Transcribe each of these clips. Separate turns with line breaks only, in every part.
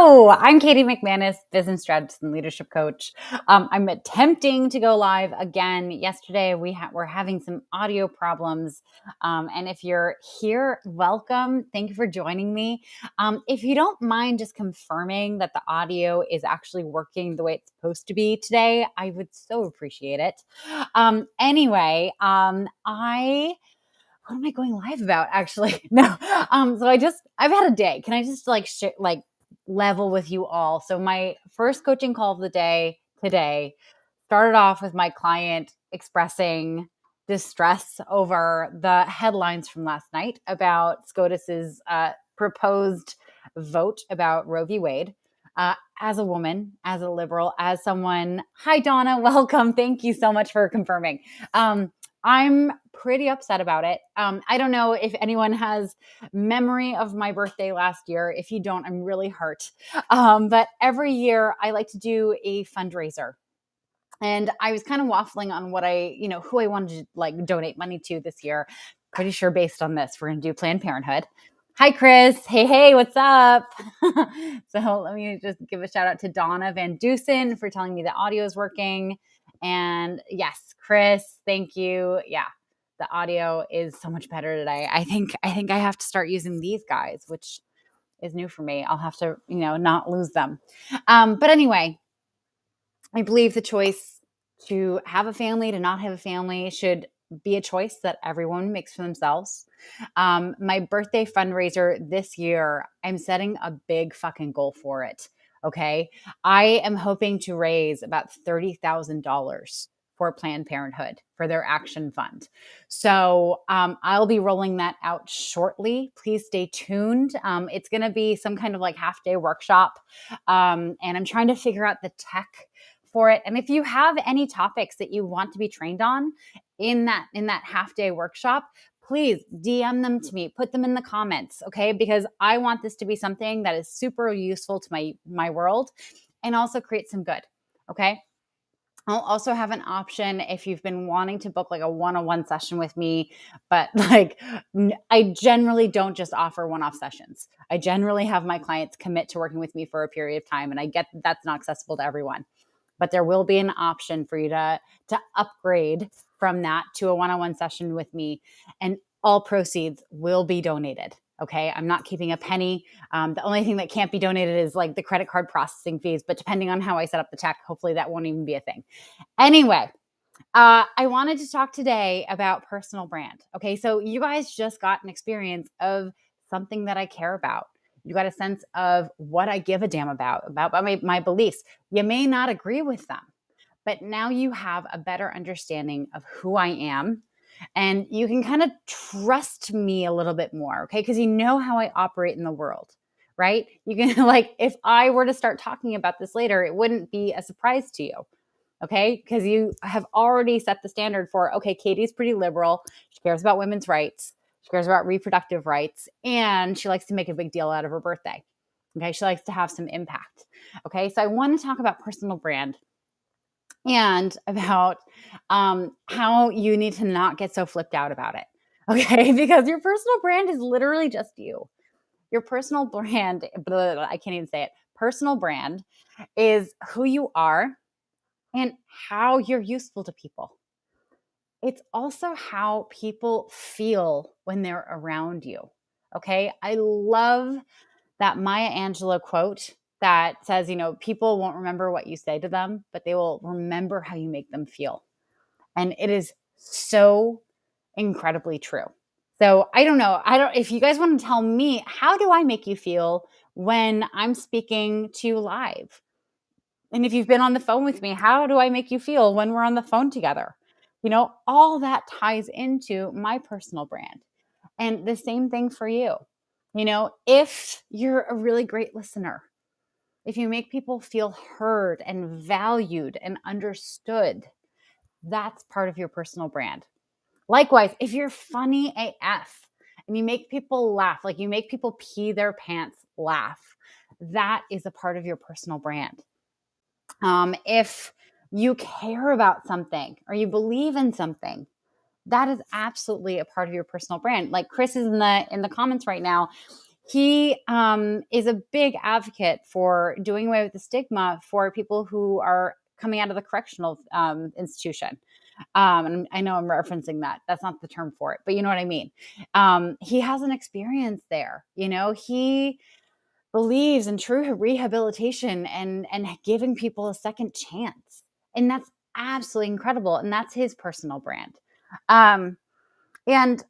Hello, I'm Katie McManus, business strategist and leadership coach. I'm attempting to go live again. Yesterday, we're having some audio problems. And if you're here, welcome. Thank you for joining me. If you don't mind just confirming that the audio is actually working the way it's supposed to be today, I would so appreciate it. What am I going live about? Actually, no. I've had a day. Can I just level with you all? So my first coaching call of the day today started off with my client expressing distress over the headlines from last night about SCOTUS's proposed vote about Roe v. Wade. As a woman, as a liberal, as someone, hi Donna, welcome. Thank you so much for confirming. I'm pretty upset about it. I don't know if anyone has memory of my birthday last year. If you don't, I'm really hurt. But every year I like to do a fundraiser. And I was kind of waffling on who I wanted to donate money to this year. Pretty sure based on this, we're going to do Planned Parenthood. Hi, Chris. Hey, what's up? So let me just give a shout out to Donna Van Dusen for telling me the audio is working. And yes, Chris, thank you. Yeah, the audio is so much better today. I think I have to start using these guys, which is new for me. I'll have to, not lose them. But anyway, I believe the choice to have a family, to not have a family should be a choice that everyone makes for themselves. My birthday fundraiser this year, I'm setting a big fucking goal for it. Okay. I am hoping to raise about $30,000 for Planned Parenthood for their action fund. So I'll be rolling that out shortly. Please stay tuned. It's going to be some kind of half day workshop. And I'm trying to figure out the tech for it. And if you have any topics that you want to be trained on in that half day workshop, please DM them to me, put them in the comments. Okay. Because I want this to be something that is super useful to my world and also create some good. Okay. I'll also have an option if you've been wanting to book a one-on-one session with me, but I generally don't just offer one-off sessions. I generally have my clients commit to working with me for a period of time. And I get that's not accessible to everyone. But there will be an option for you to upgrade from that to a one-on-one session with me, and all proceeds will be donated. Okay, I'm not keeping a penny. The only thing that can't be donated is the credit card processing fees. But depending on how I set up the tech, hopefully that won't even be a thing. Anyway, I wanted to talk today about personal brand. Okay, so you guys just got an experience of something that I care about. You got a sense of what I give a damn about my beliefs. You may not agree with them, but now you have a better understanding of who I am, and you can kind of trust me a little bit more, okay? Because you know how I operate in the world, right? You can if I were to start talking about this later, it wouldn't be a surprise to you, okay? Because you have already set the standard for, okay, Katie's pretty liberal. She cares about women's rights. She cares about reproductive rights, and she likes to make a big deal out of her birthday. Okay. She likes to have some impact. Okay. So I want to talk about personal brand and about how you need to not get so flipped out about it. Okay. Because your personal brand is literally just you. Your personal brand, I can't even say it. Personal brand is who you are and how you're useful to people. It's also how people feel when they're around you. Okay. I love that Maya Angelou quote that says, people won't remember what you say to them, but they will remember how you make them feel. And it is so incredibly true. So I don't know. If you guys want to tell me, how do I make you feel when I'm speaking to you live? And if you've been on the phone with me, how do I make you feel when we're on the phone together? All that ties into my personal brand. And the same thing for you. If you're a really great listener, if you make people feel heard and valued and understood, that's part of your personal brand. Likewise, if you're funny AF and you make people laugh, you make people pee their pants laugh, that is a part of your personal brand. If you care about something or you believe in something, that is absolutely a part of your personal brand. Chris is in the comments right now. He is a big advocate for doing away with the stigma for people who are coming out of the correctional institution. And I know I'm referencing that. That's not the term for it, but you know what I mean. He has an experience there. He believes in true rehabilitation and giving people a second chance, and that's absolutely incredible. And that's his personal brand. Um, and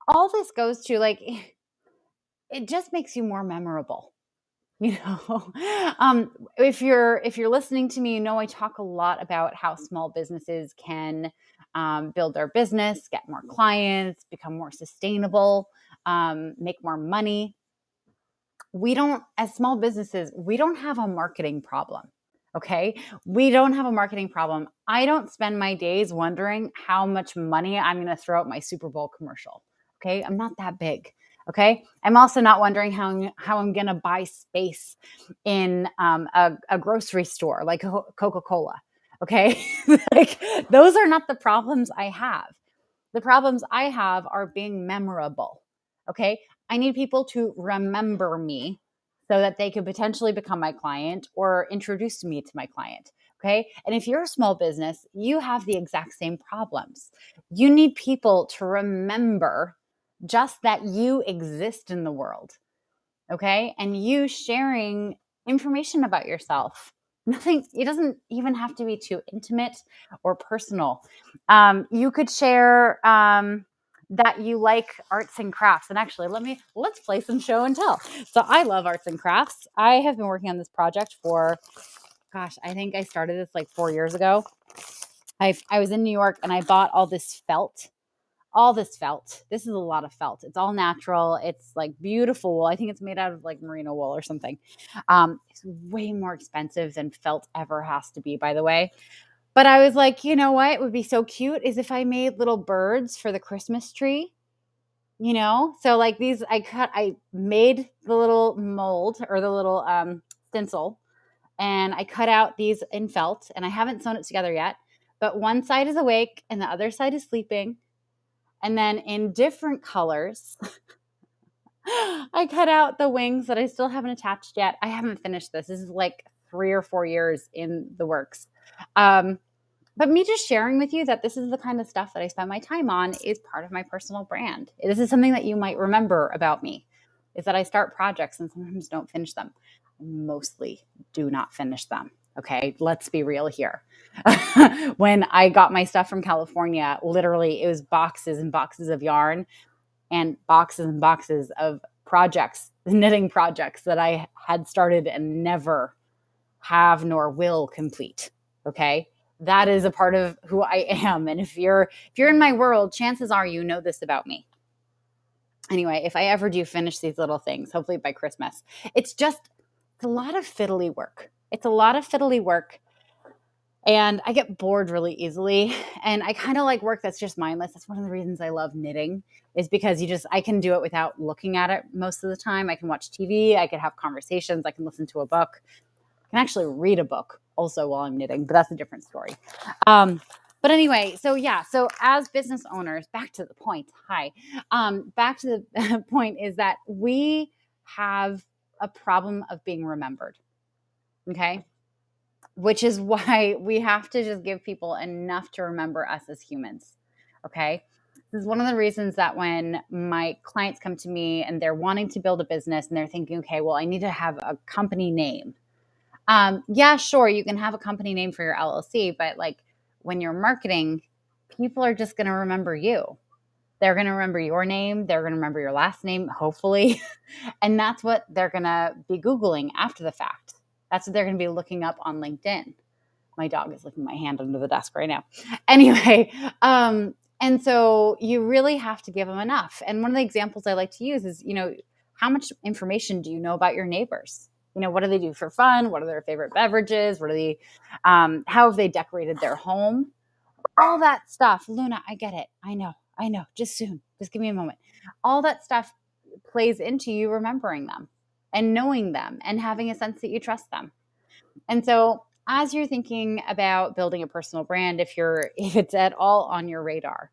all this goes to like it just makes you more memorable. you know if you're listening to me, I talk a lot about how small businesses can build their business, get more clients, become more sustainable, make more money. We don't, as small businesses, we don't have a marketing problem. Okay. We don't have a marketing problem. I don't spend my days wondering how much money I'm going to throw at my Super Bowl commercial. Okay. I'm not that big. Okay. I'm also not wondering how I'm going to buy space in a grocery store like Coca-Cola. Okay. Like those are not the problems I have. The problems I have are being memorable. Okay. I need people to remember me so that they could potentially become my client or introduce me to my client. Okay. And if you're a small business, you have the exact same problems. You need people to remember just that you exist in the world. Okay. And you sharing information about yourself. Nothing, it doesn't even have to be too intimate or personal. You could share that you like arts and crafts. And actually, let's play some show and tell. So I love arts and crafts. I have been working on this project for, gosh, I think I started this like 4 years ago. I was in New York and I bought all this felt. All this felt. This is a lot of felt. It's all natural. It's like beautiful wool. I think it's made out of like merino wool or something. It's way more expensive than felt ever has to be, by the way. But I was like, you know what would be so cute is if I made little birds for the Christmas tree. So like these, I made the little mold or the little stencil, and I cut out these in felt, and I haven't sewn it together yet. But one side is awake and the other side is sleeping. And then in different colors, I cut out the wings that I still haven't attached yet. I haven't finished this. This is like 3 or 4 years in the works. But me just sharing with you that this is the kind of stuff that I spend my time on is part of my personal brand. This is something that you might remember about me, is that I start projects and sometimes don't finish them. Mostly do not finish them. Okay, let's be real here. When I got my stuff from California, literally it was boxes and boxes of yarn and boxes of projects, knitting projects that I had started and never have nor will complete. Okay. That is a part of who I am. And if you're in my world, chances are you know this about me. Anyway, if I ever do finish these little things, hopefully by Christmas, it's a lot of fiddly work. It's a lot of fiddly work. And I get bored really easily. And I kind of like work that's just mindless. That's one of the reasons I love knitting, is because I can do it without looking at it most of the time. I can watch TV. I can have conversations. I can listen to a book. I can actually read a book also while I'm knitting, but that's a different story. But anyway, so as business owners, back to the point. Back to the point is that we have a problem of being remembered. Okay. Which is why we have to just give people enough to remember us as humans. Okay. This is one of the reasons that when my clients come to me and they're wanting to build a business and they're thinking, okay, well, I need to have a company name. Yeah, sure, you can have a company name for your LLC, but like when you're marketing, people are just going to remember you. They're going to remember your name. They're going to remember your last name, hopefully. And that's what they're going to be Googling after the fact. That's what they're going to be looking up on LinkedIn. My dog is licking my hand under the desk right now. Anyway, and so you really have to give them enough. And one of the examples I like to use is, how much information do you know about your neighbors? What do they do for fun? What are their favorite beverages? How have they decorated their home? All that stuff. Luna, I get it. I know. Just soon. Just give me a moment. All that stuff plays into you remembering them and knowing them and having a sense that you trust them. And so as you're thinking about building a personal brand, if it's at all on your radar,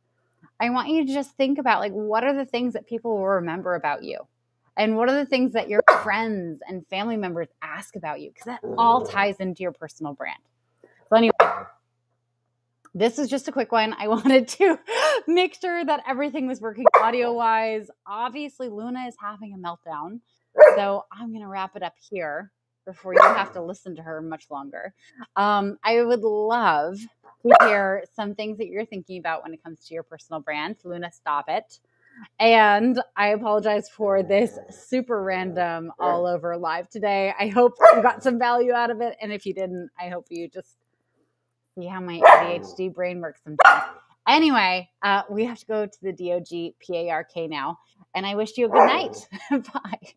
I want you to just think about, like, what are the things that people will remember about you? And what are the things that your friends and family members ask about you? Because that all ties into your personal brand. So anyway, this is just a quick one. I wanted to make sure that everything was working audio-wise. Obviously, Luna is having a meltdown. So I'm going to wrap it up here before you have to listen to her much longer. I would love to hear some things that you're thinking about when it comes to your personal brand. Luna, stop it. And I apologize for this super random all over live today. I hope you got some value out of it. And if you didn't, I hope you just see how my ADHD brain works sometimes. Anyway, we have to go to the DOG PARK now. And I wish you a good night. Bye.